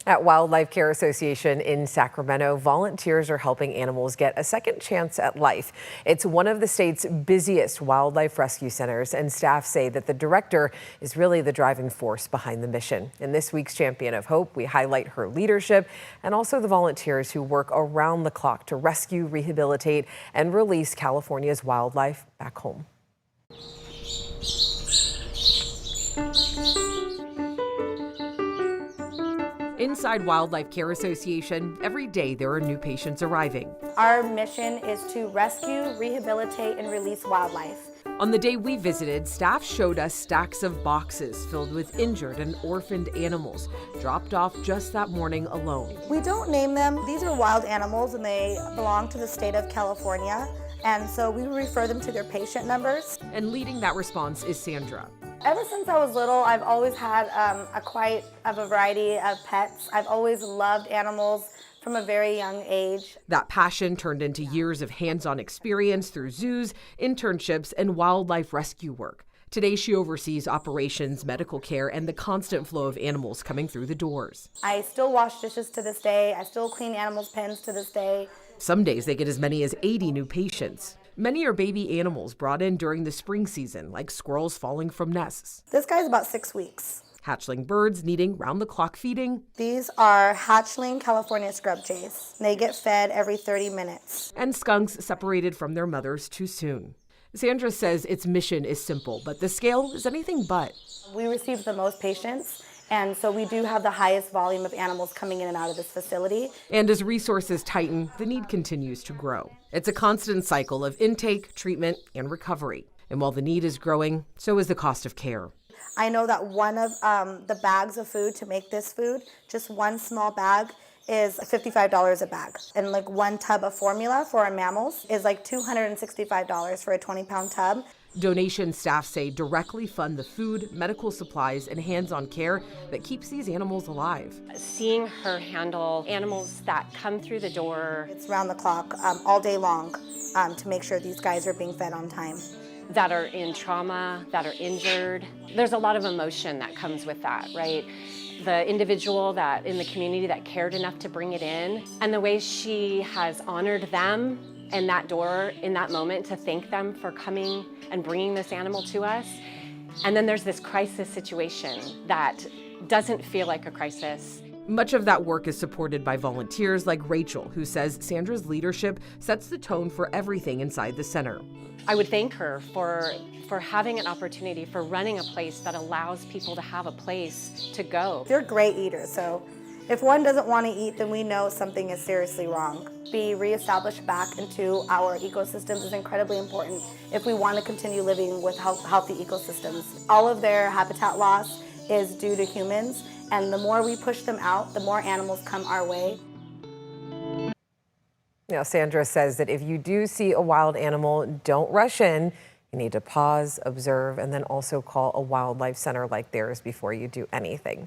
At Wildlife Care Association in Sacramento, volunteers are helping animals get a second chance at life. It's one of the state's busiest wildlife rescue centers, and staff say that the director is really the driving force behind the mission. In this week's Champion of Hope, we highlight her leadership and also the volunteers who work around the clock to rescue, rehabilitate, and release California's wildlife back home. Inside Wildlife Care Association, every day there are new patients arriving. Our mission is to rescue, rehabilitate, and release wildlife. On the day we visited, staff showed us stacks of boxes filled with injured and orphaned animals, dropped off just that morning alone. We don't name them. These are wild animals and they belong to the state of California. And so we refer them to their patient numbers. And leading that response is Sandra. Ever since I was little, I've always had quite a variety of pets. I've always loved animals from a very young age. That passion turned into years of hands-on experience through zoos, internships, and wildlife rescue work. Today, she oversees operations, medical care, and the constant flow of animals coming through the doors. I still wash dishes to this day. I still clean animals' pens to this day. Some days they get as many as 80 new patients. Many are baby animals brought in during the spring season, like squirrels falling from nests. This guy's about 6 weeks. Hatchling birds needing round-the-clock feeding. These are hatchling California scrub jays. They get fed every 30 minutes. And skunks separated from their mothers too soon. Sandra says its mission is simple, but the scale is anything but. We receive the most patients, and so we do have the highest volume of animals coming in and out of this facility. And as resources tighten, the need continues to grow. It's a constant cycle of intake, treatment, and recovery. And while the need is growing, so is the cost of care. I know that one of the bags of food to make this food, just one small bag, is $55 a bag. And like one tub of formula for our mammals is like $265 for a 20-pound tub. Donation staff say directly fund the food, medical supplies, and hands-on care that keeps these animals alive. Seeing her handle animals that come through the door. It's round the clock, all day long, to make sure these guys are being fed on time. That are in trauma, that are injured. There's a lot of emotion that comes with that, right? The individual that in the community that cared enough to bring it in, and the way she has honored them and that door in that moment to thank them for coming and bringing this animal to us. And then there's this crisis situation that doesn't feel like a crisis. Much of that work is supported by volunteers like Rachel, who says Sandra's leadership sets the tone for everything inside the center. I would thank her for having an opportunity, for running a place that allows people to have a place to go. They're great eaters, so if one doesn't want to eat, then we know something is seriously wrong. Be reestablished back into our ecosystems is incredibly important if we want to continue living with healthy ecosystems. All of their habitat loss is due to humans, and the more we push them out, the more animals come our way. Now, Sandra says that if you do see a wild animal, don't rush in. You need to pause, observe, and then also call a wildlife center like theirs before you do anything.